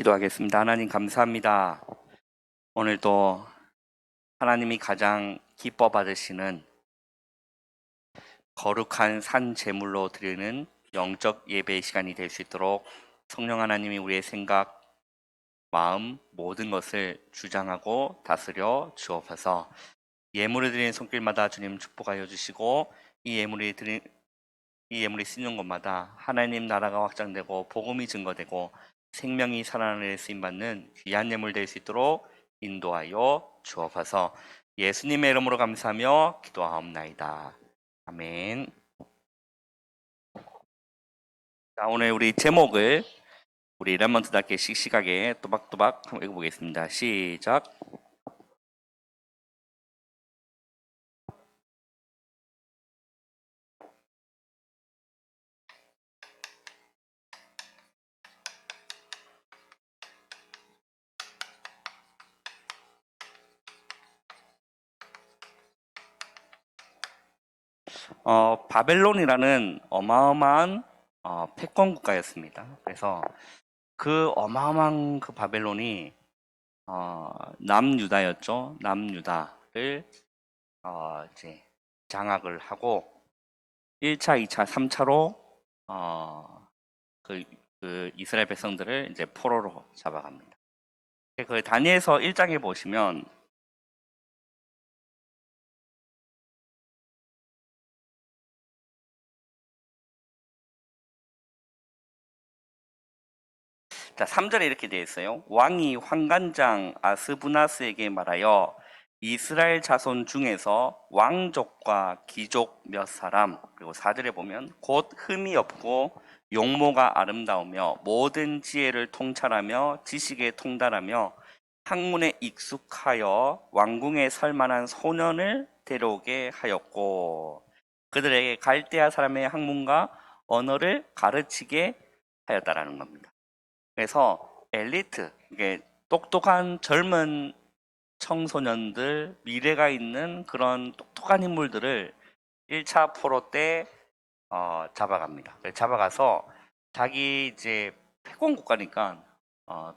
기도하겠습니다. 하나님 감사합니다. 오늘도 하나님이 가장 기뻐 받으시는 거룩한 산 제물로 드리는 영적 예배의 시간이 될 수 있도록 성령 하나님이 우리의 생각, 마음, 모든 것을 주장하고 다스려 주옵소서. 예물을 드리는 손길마다 주님 축복하여 주시고 이 예물이 쓰이는 곳마다 하나님 나라가 확장되고 복음이 증거되고 생명이 살아나는 쓰임받는 귀한 예물 될 수 있도록 인도하여 주옵소서. 예수님의 이름으로 감사하며 기도하옵나이다. 아멘. 자, 오늘 우리 제목을 우리 랩먼트답게 씩씩하게 또박또박 한번 읽어보겠습니다. 시작. 바벨론이라는 어마어마한 패권 국가였습니다. 그래서 그 어마어마한 그 바벨론이 남유다였죠. 남유다를 이제 장악을 하고 1차, 2차, 3차로 그 이스라엘 백성들을 이제 포로로 잡아갑니다. 그 다니엘서 1장에 보시면 자, 3절에 이렇게 되어 있어요. 왕이 환관장 아스부나스에게 말하여 이스라엘 자손 중에서 왕족과 귀족 몇 사람, 그리고 4절에 보면 곧 흠이 없고 용모가 아름다우며 모든 지혜를 통찰하며 지식에 통달하며 학문에 익숙하여 왕궁에 설 만한 소년을 데려오게 하였고 그들에게 갈대아 사람의 학문과 언어를 가르치게 하였다라는 겁니다. 그래서 엘리트, 이게 똑똑한 젊은 청소년들, 미래가 있는 그런 똑똑한 인물들을 1차 포로 때 잡아갑니다. 잡아가서 자기 이제 패권 국가니까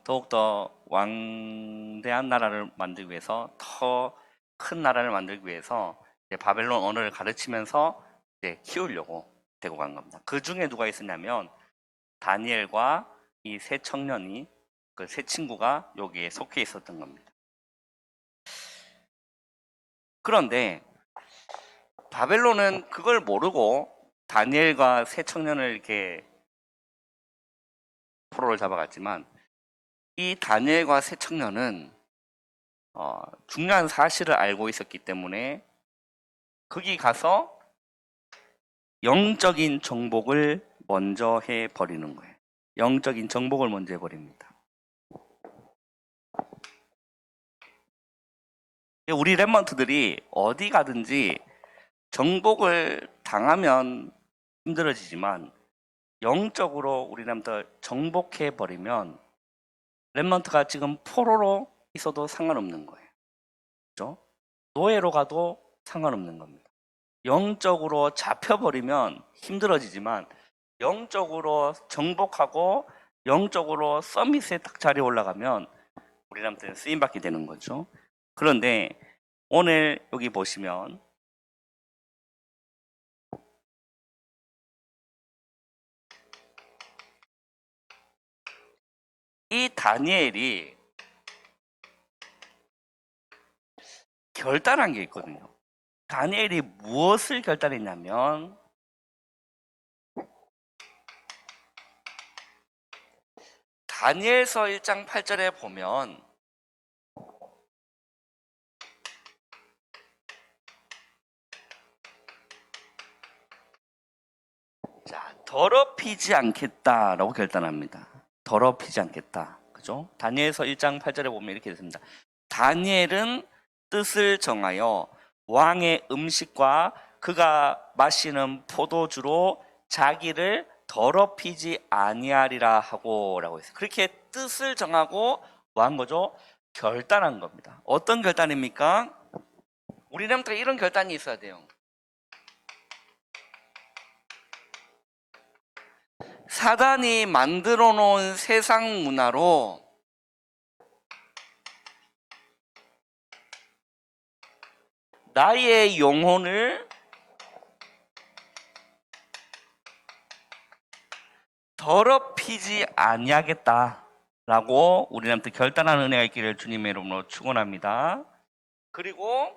더욱더 왕대한 나라를 만들기 위해서 더 큰 나라를 만들기 위해서 이제 바벨론 언어를 가르치면서 이제 키우려고 데리고 간 겁니다. 그 중에 누가 있었냐면 다니엘과 이 세 청년이 그 세 친구가 여기에 속해 있었던 겁니다. 그런데 바벨론은 그걸 모르고 다니엘과 세 청년을 이렇게 포로를 잡아갔지만 이 다니엘과 세 청년은 중요한 사실을 알고 있었기 때문에 거기 가서 영적인 정복을 먼저 해버리는 거예요. 영적인 정복을 먼저 해버립니다. 우리 랩먼트들이 어디 가든지 정복을 당하면 힘들어지지만 영적으로 우리 랩먼트 정복해버리면 랩먼트가 지금 포로로 있어도 상관없는 거예요. 그렇죠? 노예로 가도 상관없는 겁니다. 영적으로 잡혀버리면 힘들어지지만 영적으로 정복하고 영적으로 서밋에 딱 자리에 올라가면 우리 랩먼트는 쓰임받게 되는 거죠. 그런데 오늘 여기 보시면 이 다니엘이 결단한 게 있거든요. 다니엘이 무엇을 결단했냐면 다니엘서 1장 8절에 보면 자, 더럽히지 않겠다라고 결단합니다. 더럽히지 않겠다. 그죠? 다니엘서 1장 8절에 보면 이렇게 됐습니다. 다니엘은 뜻을 정하여 왕의 음식과 그가 마시는 포도주로 자기를 더럽히지 아니하리라 하고 라고 했어요. 그렇게 뜻을 정하고 뭐 한 거죠? 결단한 겁니다. 어떤 결단입니까? 우리는 또 이런 결단이 있어야 돼요. 사단이 만들어 놓은 세상 문화로 나의 영혼을 더럽히지 아니하겠다라고 우리한테 결단하는 은혜가 있기를 주님의 이름으로 축원합니다. 그리고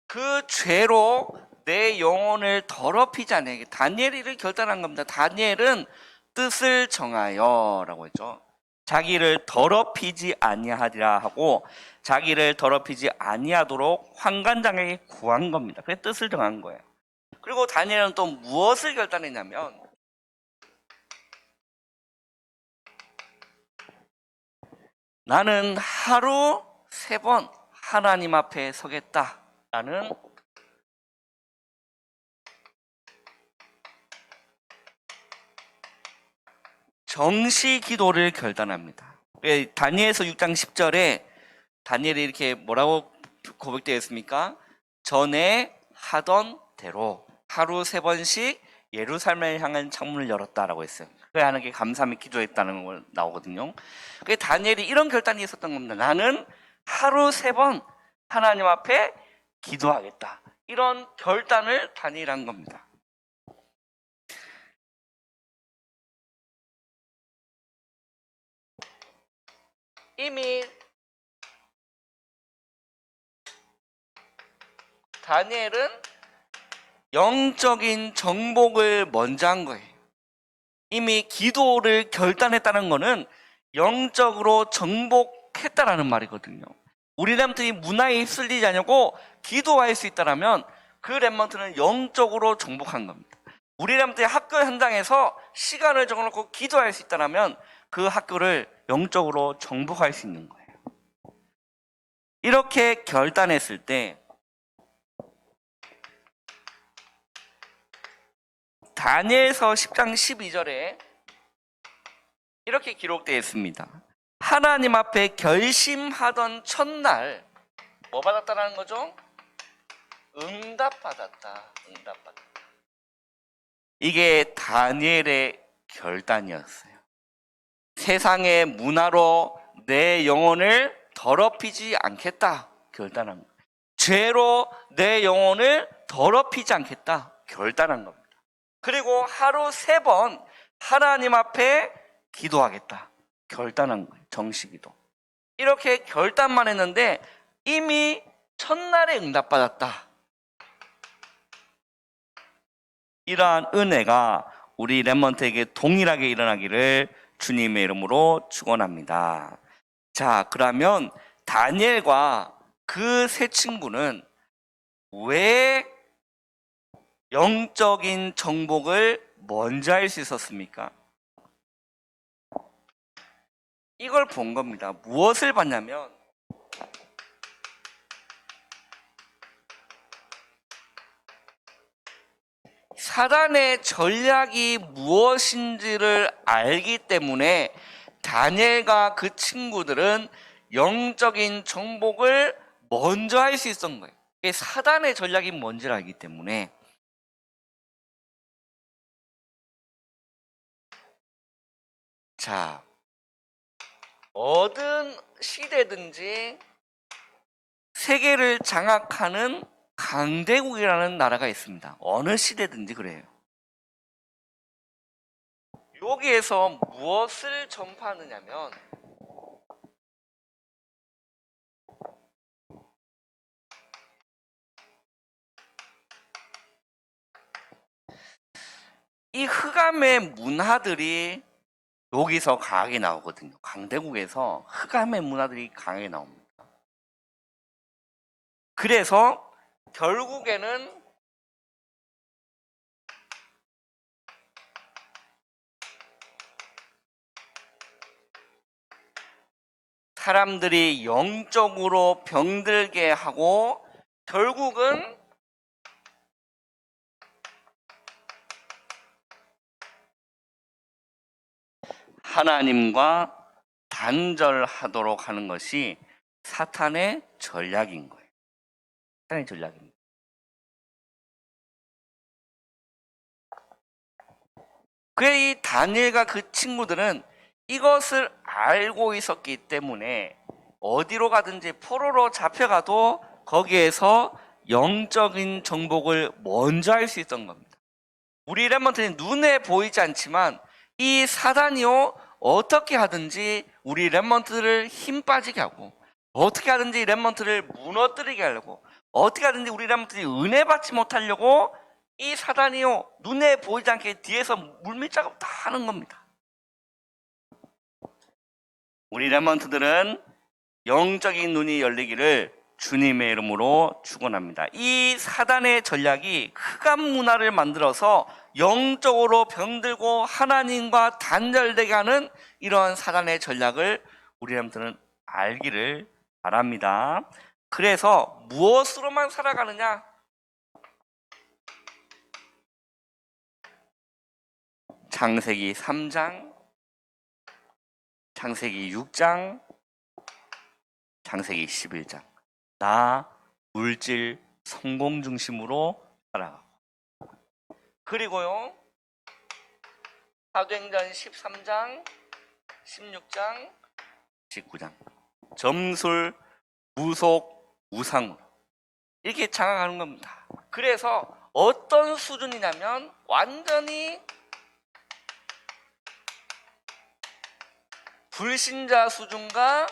그 죄로 내 영혼을 더럽히지 아니하게, 다니엘이 이를 결단한 겁니다. 다니엘은 뜻을 정하여 라고 했죠. 자기를 더럽히지 아니하리라 하고 자기를 더럽히지 아니하도록 환관장에게 구한 겁니다. 그래서 뜻을 정한 거예요. 그리고 다니엘은 또 무엇을 결단했냐면 나는 하루 3번 하나님 앞에 서겠다라는 정시 기도를 결단합니다. 다니엘서 6장 10절에 다니엘이 이렇게 뭐라고 고백되어 있습니까? 전에 하던 대로 하루 3번씩 예루살렘을 향한 창문을 열었다라고 했어요. 그래 하는 게 감사함이 기도했다는 걸 나오거든요. 그래서 다니엘이 이런 결단이 있었던 겁니다. 나는 하루 3번 하나님 앞에 기도하겠다. 이런 결단을 다니엘이 한 겁니다. 이미 다니엘은 영적인 정복을 먼저 한 거예요. 이미 기도를 결단했다는 것은 영적으로 정복했다라는 말이거든요. 우리 렘넌트이 문화에 휩쓸리지 않고 기도할 수 있다면 그 렘넌트는 영적으로 정복한 겁니다. 우리 렘넌트의 학교 현장에서 시간을 정해놓고 기도할 수 있다면 그 학교를 영적으로 정복할 수 있는 거예요. 이렇게 결단했을 때 다니엘서 10장 12절에 이렇게 기록되어 있습니다. 하나님 앞에 결심하던 첫날 뭐 받았다는 거죠? 응답받았다. 응답받았다. 이게 다니엘의 결단이었어요. 세상의 문화로 내 영혼을 더럽히지 않겠다. 결단한 거예요. 죄로 내 영혼을 더럽히지 않겠다. 결단한 겁니다. 그리고 하루 3번 하나님 앞에 기도하겠다. 결단한 거예요. 정식기도. 이렇게 결단만 했는데 이미 첫날에 응답받았다. 이러한 은혜가 우리 렘넌트에게 동일하게 일어나기를 주님의 이름으로 축원합니다. 자, 그러면 다니엘과 그 세 친구는 왜 영적인 정복을 먼저 할 수 있었습니까? 이걸 본 겁니다. 무엇을 봤냐면 사단의 전략이 무엇인지를 알기 때문에 다니엘과 그 친구들은 영적인 정복을 먼저 할 수 있었던 거예요. 사단의 전략이 뭔지를 알기 때문에. 자, 어떤 시대든지 세계를 장악하는 강대국이라는 나라가 있습니다. 어느 시대든지 그래요. 여기에서 무엇을 전파하느냐면 이 흑암의 문화들이 여기서 강하게 나오거든요. 강대국에서 흑암의 문화들이 강하게 나옵니다. 그래서 결국에는 사람들이 영적으로 병들게 하고 결국은 하나님과 단절하도록 하는 것이 사탄의 전략인 거예요. 사탄의 전략입니다. 그래 이 다니엘과 그 친구들은 이것을 알고 있었기 때문에 어디로 가든지 포로로 잡혀가도 거기에서 영적인 정복을 먼저 할 수 있던 겁니다. 우리 렘넌트는 눈에 보이지 않지만 이 사단이요 어떻게 하든지 우리 렘넌트를 힘 빠지게 하고 어떻게 하든지 렘넌트를 무너뜨리게 하려고 어떻게 하든지 우리 렘넌트들이 은혜 받지 못하려고 이 사단이요 눈에 보이지 않게 뒤에서 물밑 작업 다 하는 겁니다. 우리 렘넌트들은 영적인 눈이 열리기를 주님의 이름으로 축원합니다. 이 사단의 전략이 흑암 문화를 만들어서 영적으로 병들고 하나님과 단절되게 하는 이러한 사단의 전략을 우리 렘넌트는 알기를 바랍니다. 그래서 무엇으로만 살아가느냐? 창세기 3장, 창세기 6장, 창세기 11장. 나 물질 성공 중심으로 살아가고. 그리고요. 사도행전 13장, 16장, 19장. 점술, 무속, 우상으로. 이렇게 장악하는 겁니다. 그래서 어떤 수준이냐면 완전히 불신자 수준과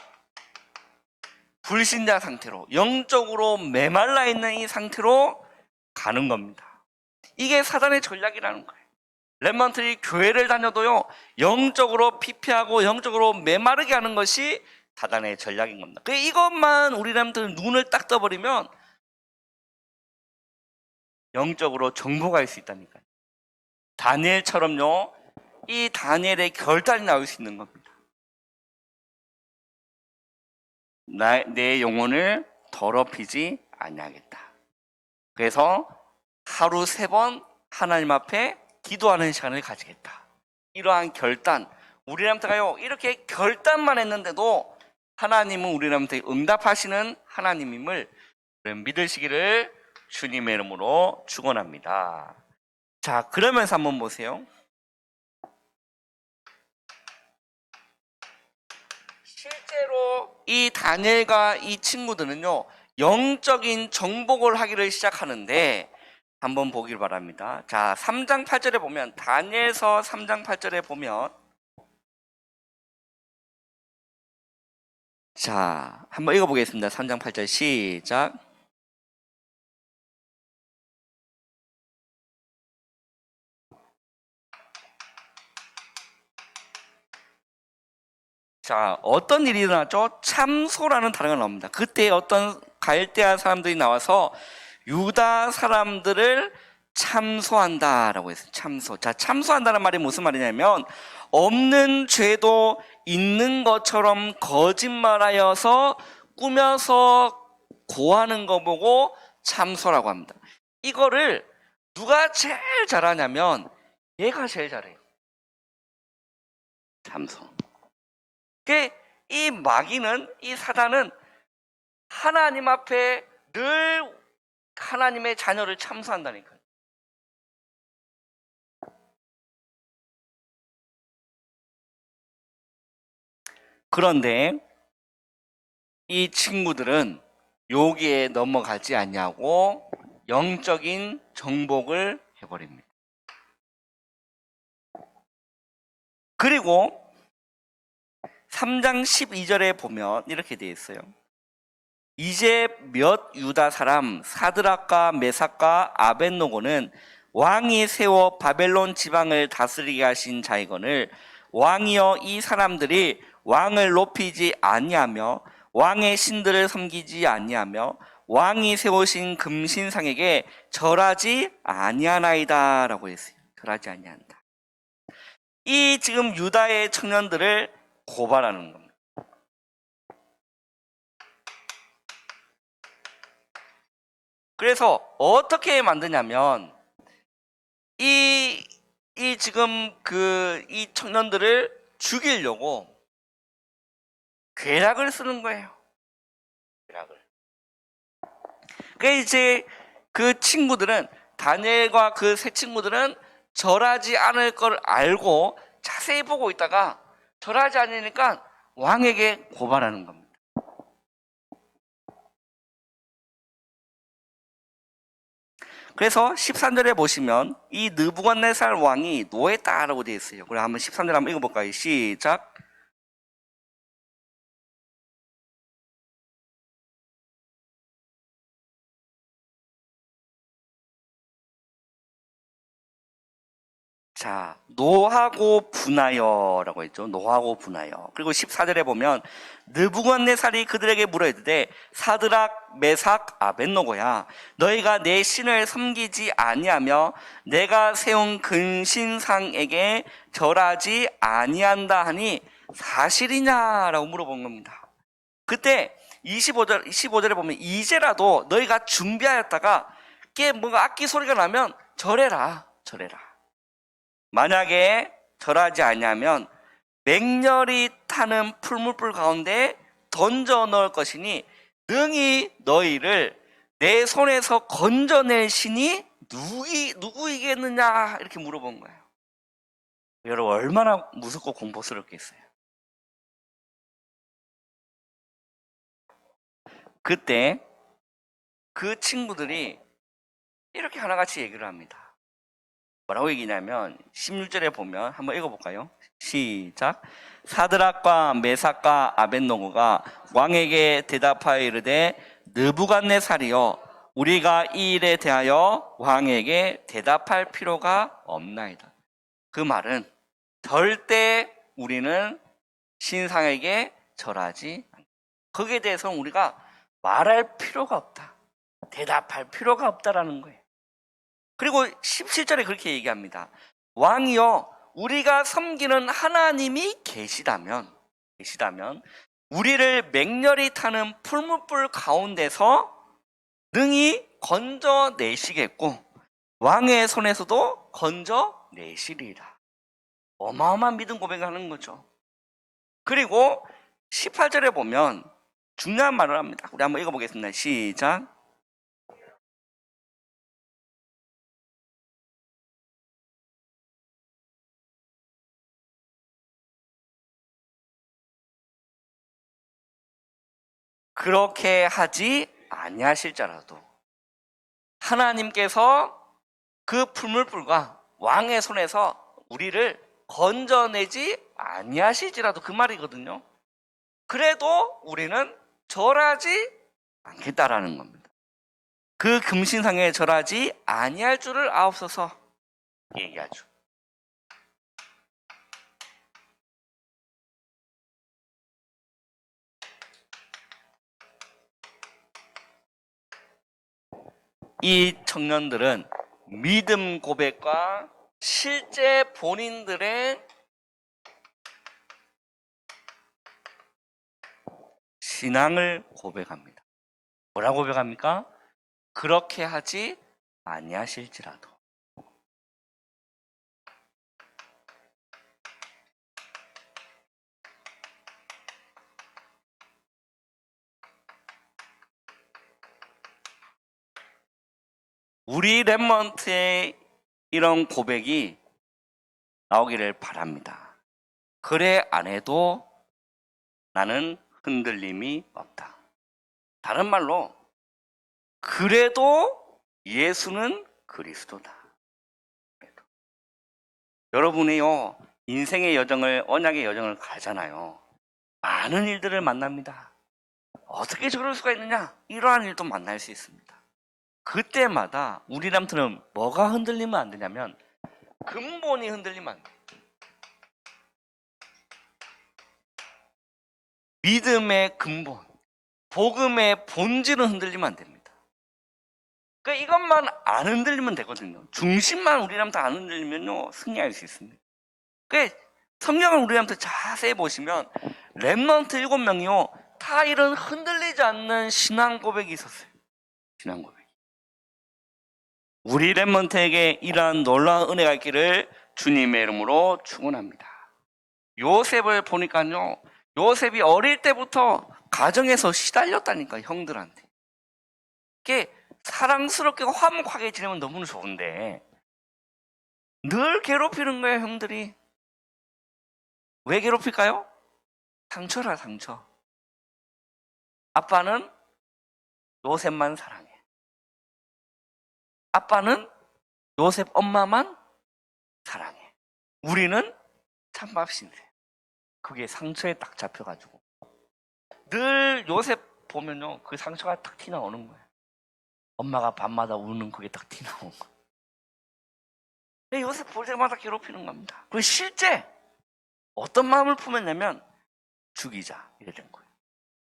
불신자 상태로 영적으로 메말라 있는 이 상태로 가는 겁니다. 이게 사단의 전략이라는 거예요. 렘넌트들이 교회를 다녀도요 영적으로 피폐하고 영적으로 메마르게 하는 것이 사단의 전략인 겁니다. 이것만 우리 렘넌트들 눈을 딱 떠버리면 영적으로 정복할 수 있다니까요. 다니엘처럼요 이 다니엘의 결단이 나올 수 있는 겁니다. 내 영혼을 더럽히지 아니하겠다. 그래서 하루 3번 하나님 앞에 기도하는 시간을 가지겠다. 이러한 결단, 우리 렘넌트가요 이렇게 결단만 했는데도 하나님은 우리 렘넌트에 응답하시는 하나님임을 믿으시기를 주님의 이름으로 축원합니다. 자, 그러면서 한번 보세요. 실제로 이 다니엘과 이 친구들은요 영적인 정복을 하기를 시작하는데 한번 보길 바랍니다. 자, 3장 8절에 보면 다니엘서 3장 8절에 보면 자, 한번 읽어보겠습니다. 3장 8절 시작. 자, 어떤 일이 일어났죠? 참소라는 단어가 나옵니다. 그때 어떤 갈대아 사람들이 나와서 유다 사람들을 참소한다라고 했어요. 참소. 자, 참소한다는 말이 무슨 말이냐면 없는 죄도 있는 것처럼 거짓말하여서 꾸며서 고하는 거 보고 참소라고 합니다. 이거를 누가 제일 잘하냐면 얘가 제일 잘해요. 참소. 이 마귀는, 이 사단은 하나님 앞에 늘 하나님의 자녀를 참소한다니까요. 그런데 이 친구들은 여기에 넘어가지 않냐고 영적인 정복을 해버립니다. 그리고 3장 12절에 보면 이렇게 되어 있어요. 이제 몇 유다 사람 사드락과 메삭과 아벳노고는 왕이 세워 바벨론 지방을 다스리게 하신 자이거늘 왕이여 이 사람들이 왕을 높이지 아니하며 왕의 신들을 섬기지 아니하며 왕이 세우신 금신상에게 절하지 아니하나이다 라고 했어요. 절하지 아니한다. 이 지금 유다의 청년들을 고발하는 겁니다. 그래서 어떻게 만드냐면 이 지금 이 청년들을 죽이려고 괴락을 쓰는 거예요. 괴락을. 이제 그 친구들은 다니엘과 그 세 친구들은 절하지 않을 걸 알고 자세히 보고 있다가 절하지 않으니까 왕에게 고발하는 겁니다. 그래서 13절에 보시면 이 느부갓네살 왕이 노했다라고 되어 있어요. 그럼 한번 13절 한번 읽어볼까요? 시작. 자, 노하고 분하여라고 했죠. 노하고 분하여. 그리고 14절에 보면 느부갓네살이 그들에게 물어 이르되 사드락, 메삭, 아벳노고야 너희가 내 신을 섬기지 아니하며 내가 세운 근신상에게 절하지 아니한다 하니 사실이냐라고 물어본 겁니다. 그때 25절에 보면 이제라도 너희가 준비하였다가 깨 뭔가 악기 소리가 나면 절해라. 만약에 절하지 않냐면 맹렬히 타는 풀무불 가운데 던져 넣을 것이니 능히 너희를 내 손에서 건져낼 신이 누구이겠느냐 이렇게 물어본 거예요. 여러분 얼마나 무섭고 공포스럽겠어요. 그때 그 친구들이 이렇게 하나같이 얘기를 합니다. 뭐라고 얘기냐면 16절에 보면 한번 읽어볼까요? 시작. 사드락과 메삭과 아벳노고가 왕에게 대답하여 이르되 느부갓네살이여 우리가 이 일에 대하여 왕에게 대답할 필요가 없나이다. 그 말은 절대 우리는 신상에게 절하지 않는다. 거기에 대해서는 우리가 말할 필요가 없다. 대답할 필요가 없다라는 거예요. 그리고 17절에 그렇게 얘기합니다. 왕이여 우리가 섬기는 하나님이 계시다면 우리를 맹렬히 타는 풀무불 가운데서 능히 건져내시겠고 왕의 손에서도 건져내시리라. 어마어마한 믿음 고백을 하는 거죠. 그리고 18절에 보면 중요한 말을 합니다. 우리 한번 읽어보겠습니다. 시작. 그렇게 하지 아니하실지라도 하나님께서 그 풀물불과 왕의 손에서 우리를 건져내지 아니하실지라도 그 말이거든요. 그래도 우리는 절하지 않겠다라는 겁니다. 그 금신상에 절하지 아니할 줄을 아옵소서 얘기하죠. 이 청년들은 믿음 고백과 실제 본인들의 신앙을 고백합니다. 뭐라고 고백합니까? 그렇게 하지 아니하실지라도. 우리 랩먼트의 이런 고백이 나오기를 바랍니다. 그래 안 해도 나는 흔들림이 없다. 다른 말로 그래도 예수는 그리스도다. 여러분이요 인생의 여정을 언약의 여정을 가잖아요. 많은 일들을 만납니다. 어떻게 저럴 수가 있느냐? 이러한 일도 만날 수 있습니다. 그때마다 우리람들은 뭐가 흔들리면 안 되냐면 근본이 흔들리면 안 돼요. 믿음의 근본, 복음의 본질은 흔들리면 안 됩니다. 그러니까 이것만 안 흔들리면 되거든요. 중심만 우리람들 안 흔들리면요 승리할 수 있습니다. 그러니까 성경을 우리람들 자세히 보시면 랩넌트 7명이요 다 이런 흔들리지 않는 신앙 고백이 있었어요. 신앙 고백. 우리 랩먼트에게 이러한 놀라운 은혜가 있기를 주님의 이름으로 축원합니다. 요셉을 보니까요. 요셉이 어릴 때부터 가정에서 시달렸다니까 형들한테. 그게 사랑스럽게 화목하게 지내면 너무 좋은데 늘 괴롭히는 거예요 형들이. 왜 괴롭힐까요? 상처라 상처. 아빠는 요셉만 사랑해. 아빠는 요셉 엄마만 사랑해. 우리는 찬밥 신세. 그게 상처에 딱 잡혀가지고 늘 요셉 보면요 그 상처가 딱 튀나오는 거예요. 엄마가 밤마다 우는 그게 딱 튀나오는 거예요. 요셉 볼 때마다 괴롭히는 겁니다. 그 실제 어떤 마음을 품었냐면 죽이자 이래 된 거예요.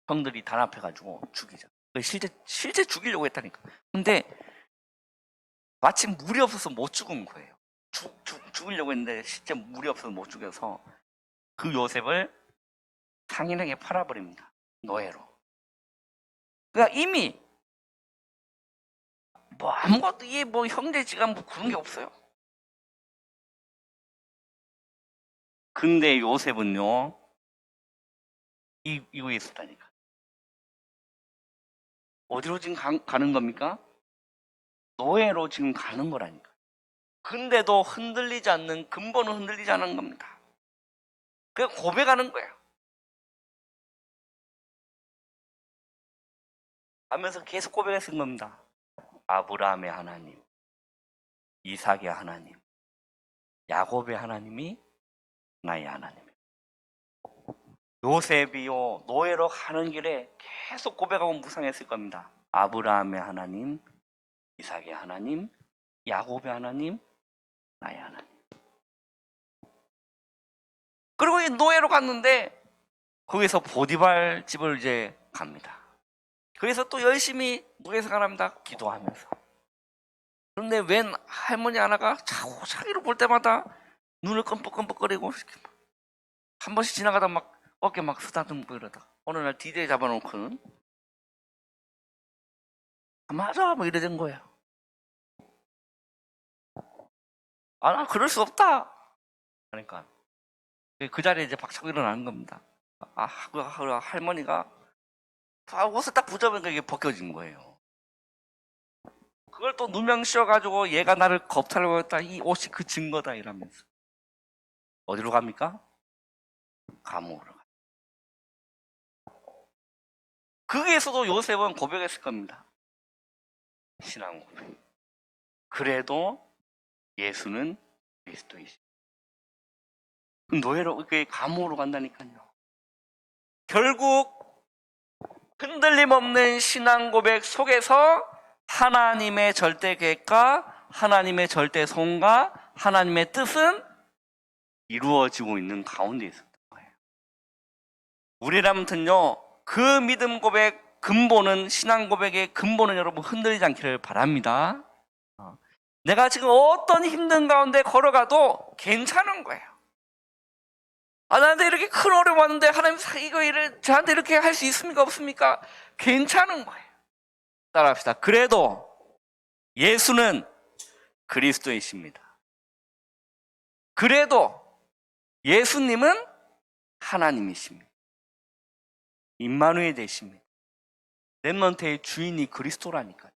형들이 단합해가지고 죽이자. 실제 죽이려고 했다니까. 근데 마침 물이 없어서 못 죽은 거예요. 죽이려고 했는데 실제 물이 없어서 못 죽여서 그 요셉을 상인에게 팔아버립니다. 노예로. 그러니까 이미 뭐 아무것도 이게 뭐 형제지간 뭐 그런 게 없어요. 근데 요셉은요 이거에 있었다니까. 어디로 지금 가는 겁니까? 노예로 지금 가는 거라니까. 근데도 흔들리지 않는 근본은 흔들리지 않은 겁니다. 그 고백하는 거예요. 하면서 계속 고백했은 겁니다. 아브라함의 하나님, 이삭의 하나님, 야곱의 하나님이 나의 하나님. 요셉이요 노예로 가는 길에 계속 고백하고 묵상했을 겁니다. 아브라함의 하나님, 이삭의 하나님, 야곱의 하나님, 나의 하나님. 그리고 이 노예로 갔는데 거기서 보디발 집을 이제 갑니다. 거기서 또 열심히 무게에서 가랍니다. 기도하면서. 그런데 웬 할머니 하나가 자기를 볼 때마다 눈을 끔뻑끔뻑거리고 한 번씩 지나가다 막 어깨 막 쓰다듬고 이러다 어느 날 디데이 잡아놓고는 맞아 뭐 이래 된 거예요. 아, 나 그럴 수 없다. 그러니까 그 자리에 이제 박차고 일어나는 겁니다. 그 할머니가 옷을 딱 붙잡으니까 이게 벗겨진 거예요. 그걸 또 누명 씌워가지고 얘가 나를 겁탈려고 했다. 이 옷이 그 증거다 이러면서 어디로 갑니까? 감옥으로 가. 거기에서도 요셉은 고백했을 겁니다. 신앙 고백. 그래도 예수는 그리스도이시. 노예로 감옥으로 간다니까요. 결국 흔들림 없는 신앙 고백 속에서 하나님의 절대 계획과 하나님의 절대 손과 하나님의 뜻은 이루어지고 있는 가운데 있었던 거예요. 우리라면요 그 믿음 고백 근본은 신앙 고백의 근본은 여러분 흔들리지 않기를 바랍니다. 내가 지금 어떤 힘든 가운데 걸어가도 괜찮은 거예요. 나한테 이렇게 큰 어려움 왔는데 하나님 이거 일을 저한테 이렇게 할 수 있습니까 없습니까? 괜찮은 거예요. 따라합시다. 그래도 예수는 그리스도이십니다. 그래도 예수님은 하나님이십니다. 임마누엘 되십니다. 렘넌트의 주인이 그리스도라니까요.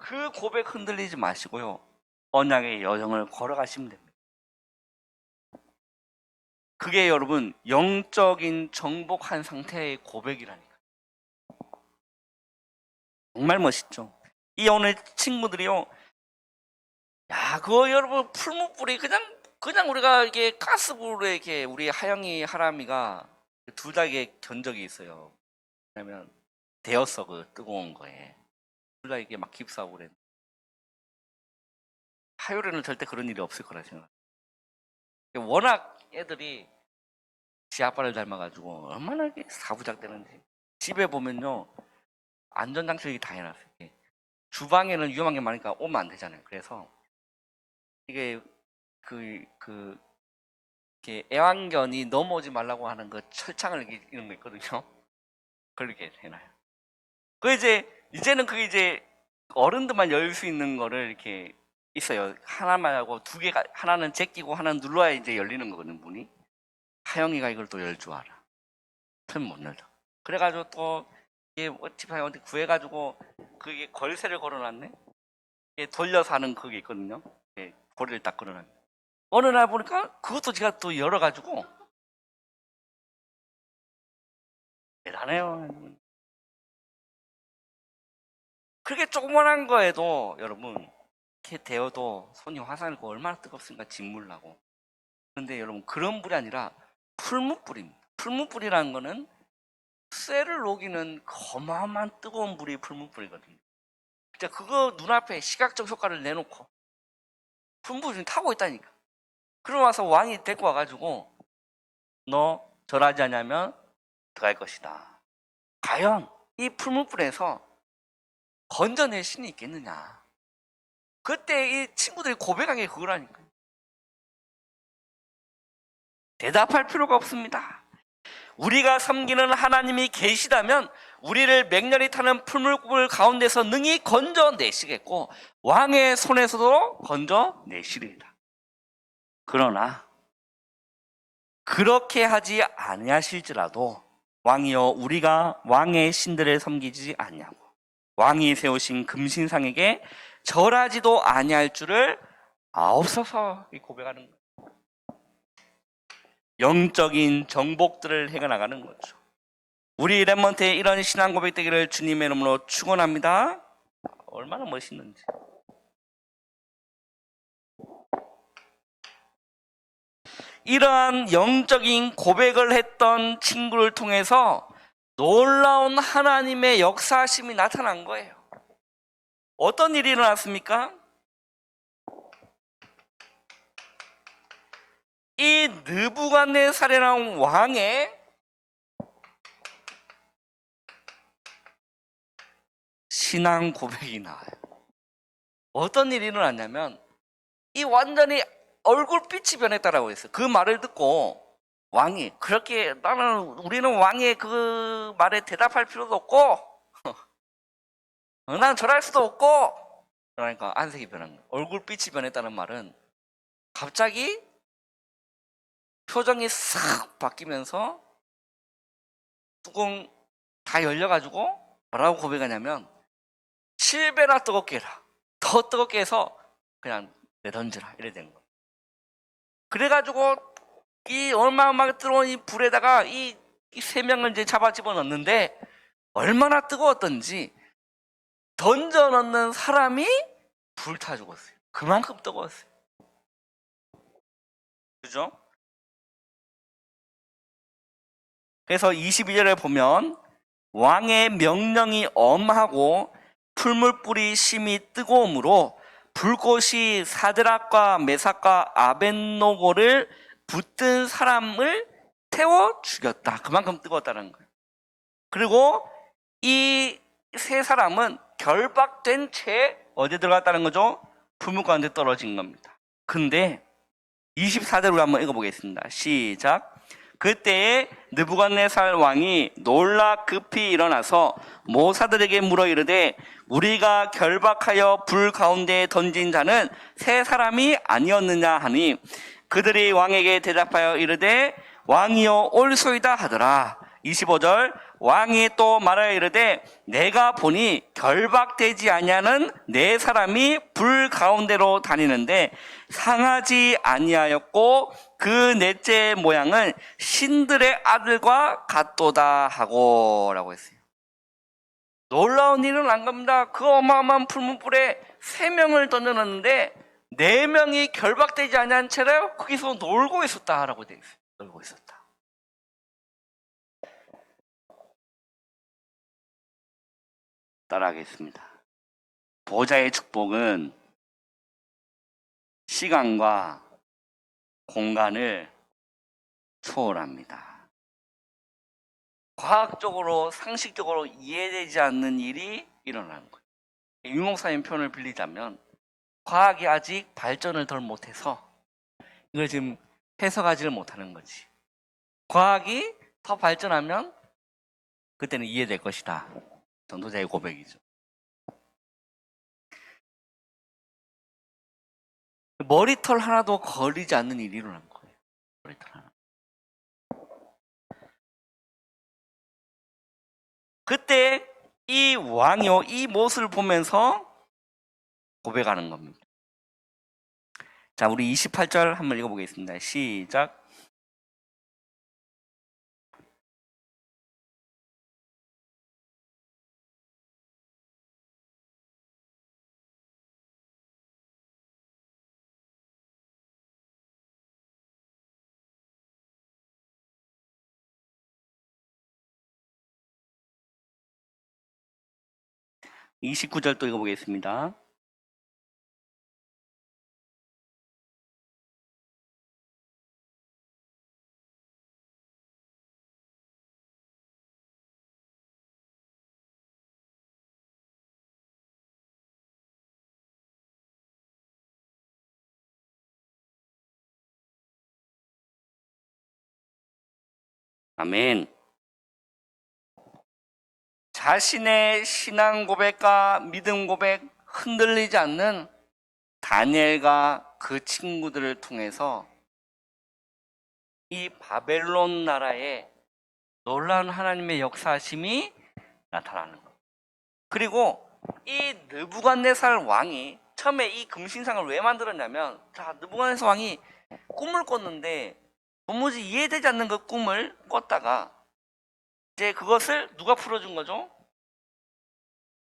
그 고백 흔들리지 마시고요. 언약의 여정을 걸어가시면 됩니다. 그게 여러분 영적인 정복한 상태의 고백이라니까요. 정말 멋있죠. 이 오늘 친구들이요. 야, 그거 여러분 풀무불이 그냥 우리가 이게 가스불에 이렇게 우리 하영이 하람이가 둘 다 이게 견적이 있어요. 왜냐면 데였어 그 뜨거운 거에. 둘 다 이게 막 깁스하고 그래. 하율에는 절대 그런 일이 없을 거라 생각. 워낙 애들이 지 아빠를 닮아가지고 얼마나 이게 사부작 되는지. 집에 보면요 안전장치를 다 해놨어요. 주방에는 위험한 게 많으니까 오면 안 되잖아요. 그래서 이게 이렇게 애완견이 넘어오지 말라고 하는 그 철창을 이런 거 있거든요. 그렇게 해놔요. 이제는 그게 이제 어른들만 열 수 있는 거를 이렇게 있어요. 하나만 하고 두 개가 하나는 제끼고 하나는 눌러야 이제 열리는 거거든 문이. 하영이가 이걸 또 열 줄 알아. 편 못 열어. 그래가지고 또 이게 어떻게 어디 구해가지고 그게 걸쇠를 걸어놨네. 이게 돌려서 하는 그게 있거든요. 고리를 딱 걸어놨네. 어느 날 보니까 그것도 제가 또 열어가지고 대단해요. 그렇게 조그만한 거에도 여러분 이렇게 데워도 손이 화상이고 얼마나 뜨겁습니까? 진물 나고. 그런데 여러분 그런 불이 아니라 풀무불입니다. 풀무불이라는 거는 쇠를 녹이는 어마어마한 뜨거운 불이 풀무불이거든요. 진짜 그거 눈앞에 시각적 효과를 내놓고 풀무불이 타고 있다니까. 그러고 와서 왕이 데리고 와가지고 너 절하지 않냐면 들어갈 것이다. 과연 이 풀무불에서 건져낼 신이 있겠느냐. 그때 이 친구들이 고백한 게 그거라니까. 대답할 필요가 없습니다. 우리가 섬기는 하나님이 계시다면 우리를 맹렬히 타는 풀물불 가운데서 능히 건져내시겠고 왕의 손에서도 건져내시리이다. 그러나 그렇게 하지 아니하실지라도 왕이여 우리가 왕의 신들을 섬기지 아니하고 왕이 세우신 금신상에게 절하지도 아니할 줄을 아옵소서 고백하는 거예요. 영적인 정복들을 해나가는 거죠. 우리 렘넌트의 이런 신앙 고백 되기를 주님의 이름으로 축원합니다. 얼마나 멋있는지. 이러한 영적인 고백을 했던 친구를 통해서 놀라운 하나님의 역사하심이 나타난 거예요. 어떤 일이 일어났습니까? 이 느부갓네살이라는 왕의 신앙 고백이 나와요. 어떤 일이 일어났냐면 이 완전히 얼굴빛이 변했다라고 했어요. 그 말을 듣고 왕이 그렇게 우리는 왕의 그 말에 대답할 필요도 없고 난 절할 수도 없고 그러니까 안색이 변한 거예요. 얼굴빛이 변했다는 말은 갑자기 표정이 싹 바뀌면서 뚜껑 다 열려가지고 뭐라고 고백하냐면 7배나 뜨겁게 해라. 더 뜨겁게 해서 그냥 내던져라. 이래 된 거예요. 그래가지고 이 어마어마하게 들어온 이 불에다가 이 세 명을 이제 잡아 집어넣는데 얼마나 뜨거웠던지 던져 넣는 사람이 불타 죽었어요. 그만큼 뜨거웠어요. 그죠? 그래서 22절에 보면 왕의 명령이 엄하고 풀물불이 심히 뜨거움으로 불꽃이 사드락과 메삭과 아벳노고를 붙든 사람을 태워 죽였다. 그만큼 뜨거웠다는 거예요. 그리고 이 세 사람은 결박된 채 어디 들어갔다는 거죠? 풀물 가운데 떨어진 겁니다. 근데 24절로 한번 읽어보겠습니다. 시작. 그때에 느부갓네살 왕이 놀라 급히 일어나서 모사들에게 물어 이르되 우리가 결박하여 불 가운데에 던진 자는 세 사람이 아니었느냐 하니 그들이 왕에게 대답하여 이르되 왕이여 올소이다 하더라. 25절 왕이 또 말하여 이르되 내가 보니 결박되지 아니하는 네 사람이 불 가운데로 다니는데 상하지 아니하였고 그 넷째 모양은 신들의 아들과 같도다 하고 라고 했어요. 놀라운 일은 안 겁니다. 그 어마어마한 풀문불에 3명을 던져놨는데 4명이 결박되지 아니한 채로 거기서 놀고 있었다라고 되어 있어요. 놀고 있었다. 따라하겠습니다. 보좌의 축복은 시간과 공간을 초월합니다. 과학적으로 상식적으로 이해되지 않는 일이 일어나는 거예요. 유목사님 표현을 빌리자면 과학이 아직 발전을 덜 못해서 이걸 지금 해석하지를 못하는 거지. 과학이 더 발전하면 그때는 이해될 것이다. 전도자의 고백이죠. 머리털 하나도 걸리지 않는 일이 일어난 거예요. 머리털 하나. 그때 이 왕이요, 이 모습을 보면서 고백하는 겁니다. 자, 우리 28절 한번 읽어보겠습니다. 시작. 29절 또 읽어보겠습니다. 아멘. 자신의 신앙 고백과 믿음 고백 흔들리지 않는 다니엘과 그 친구들을 통해서 이 바벨론 나라에 놀라운 하나님의 역사하심이 나타나는 거예요. 그리고 이 느부갓네살 왕이 처음에 이 금신상을 왜 만들었냐면, 자, 느부갓네살 왕이 꿈을 꿨는데 도무지 이해되지 않는 그 꿈을 꿨다가 이제 그것을 누가 풀어준 거죠?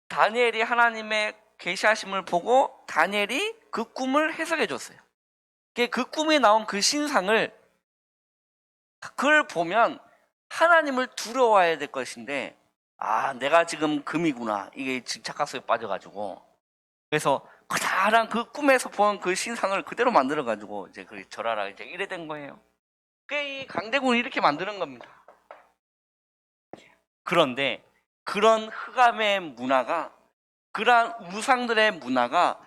다니엘이 하나님의 계시하심을 보고 다니엘이 그 꿈을 해석해 줬어요. 그 꿈에 나온 그 신상을, 그걸 보면 하나님을 두려워해야 될 것인데, 아, 내가 지금 금이구나, 이게 착각 속에 빠져가지고, 그래서 커다란 그 꿈에서 본 그 신상을 그대로 만들어가지고 이제 그 절하라 이제 이래 된 거예요. 그게 이 강대군이 이렇게 만드는 겁니다. 그런데 그런 흑암의 문화가, 그러한 우상들의 문화가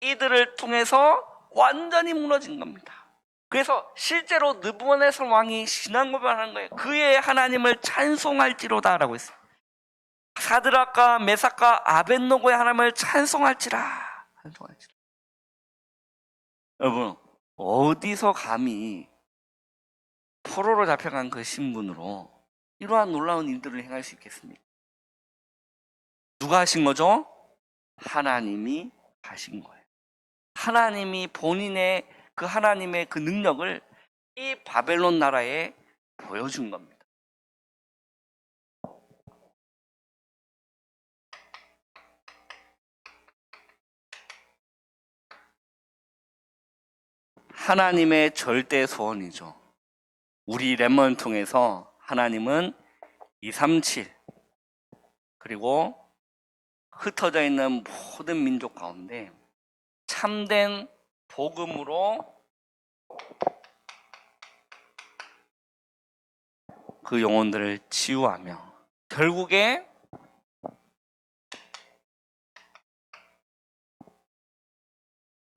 이들을 통해서 완전히 무너진 겁니다. 그래서 실제로 느부갓네살 왕이 신앙 고백하는 거예요. 그의 하나님을 찬송할지로다라고 했어요. 사드락과 메삭과 아벳노고의 하나님을 찬송할지라. 여러분, 어디서 감히 포로로 잡혀간 그 신분으로 이러한 놀라운 일들을 행할 수 있겠습니까? 누가 하신 거죠? 하나님이 하신 거예요. 하나님이 본인의 그 하나님의 그 능력을 이 바벨론 나라에 보여준 겁니다. 하나님의 절대 소원이죠. 우리 렘넌트를 통해서 하나님은 237 그리고 흩어져 있는 모든 민족 가운데 참된 복음으로 그 영혼들을 치유하며 결국에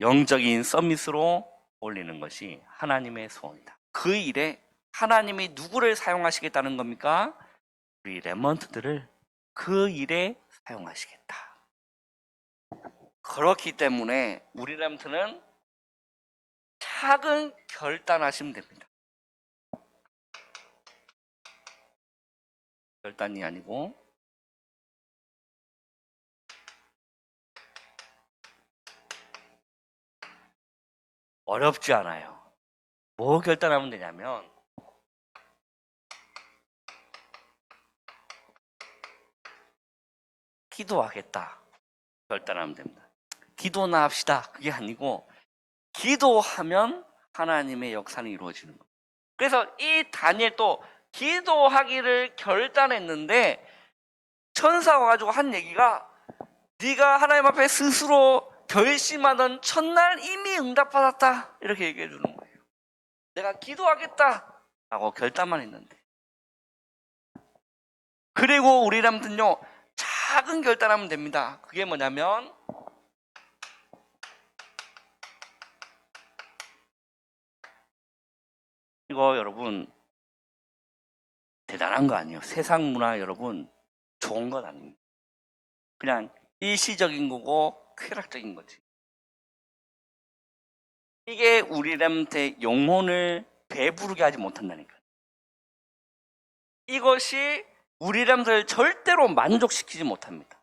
영적인 서밋으로 올리는 것이 하나님의 소원이다. 그 일에 하나님이 누구를 사용하시겠다는 겁니까? 우리 렘넌트들을 그 일에 사용하시겠다. 그렇기 때문에 우리 렘넌트는 작은 결단하시면 됩니다. 결단이 아니고 어렵지 않아요. 뭐 결단하면 되냐면 기도하겠다 결단하면 됩니다. 기도나 합시다 그게 아니고 기도하면 하나님의 역사는 이루어지는 겁니다. 그래서 이 다니엘도 기도하기를 결단했는데 천사가 와가지고 한 얘기가, 네가 하나님 앞에 스스로 결심하던 첫날 이미 응답받았다 이렇게 얘기해 주는 거예요. 내가 기도하겠다 라고 결단만 했는데. 그리고 우리람들은요 작은 결단하면 됩니다. 그게 뭐냐면 이거 여러분 대단한 거 아니에요. 세상 문화 여러분 좋은 건 아닙니다. 그냥 일시적인 거고 쾌락적인 거지. 이게 우리한테 영혼을 배부르게 하지 못한다니까요. 이것이 우리람들 절대로 만족시키지 못합니다.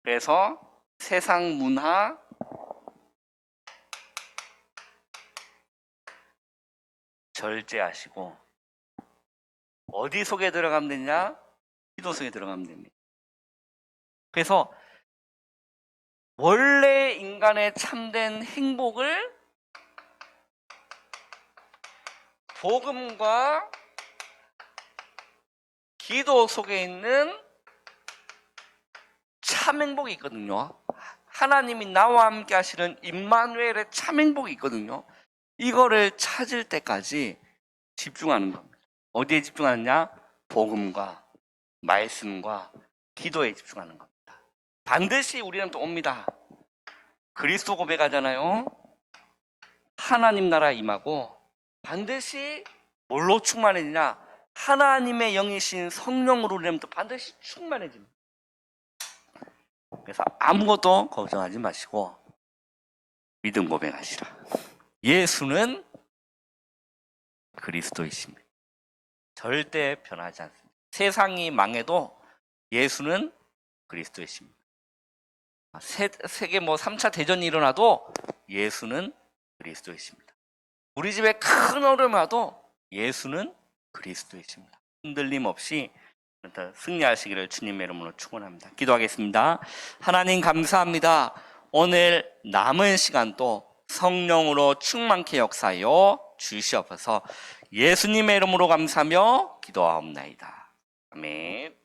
그래서 세상 문화 절제하시고 어디 속에 들어가면 되냐? 기도 속에 들어가면 됩니다. 그래서 원래 인간의 참된 행복을 복음과 기도 속에 있는 참 행복이 있거든요. 하나님이 나와 함께 하시는 임마누엘의 참 행복이 있거든요. 이거를 찾을 때까지 집중하는 겁니다. 어디에 집중하느냐? 복음과 말씀과 기도에 집중하는 겁니다. 반드시 우리는 또 옵니다. 그리스도 고백하잖아요. 하나님 나라 임하고 반드시 뭘로 충만해지냐? 하나님의 영이신 성령으로 우리는 또 반드시 충만해집니다. 그래서 아무것도 걱정하지 마시고 믿음 고백하시라. 예수는 그리스도이십니다. 절대 변하지 않습니다. 세상이 망해도 예수는 그리스도이십니다. 세계 3차 대전이 일어나도 예수는 그리스도이십니다. 우리 집에 큰 어려움이 와도 예수는 그리스도이십니다. 흔들림 없이 승리하시기를 주님의 이름으로 축원합니다. 기도하겠습니다. 하나님 감사합니다. 오늘 남은 시간도 성령으로 충만케 역사하여 주시옵소서. 예수님의 이름으로 감사하며 기도하옵나이다. 아멘.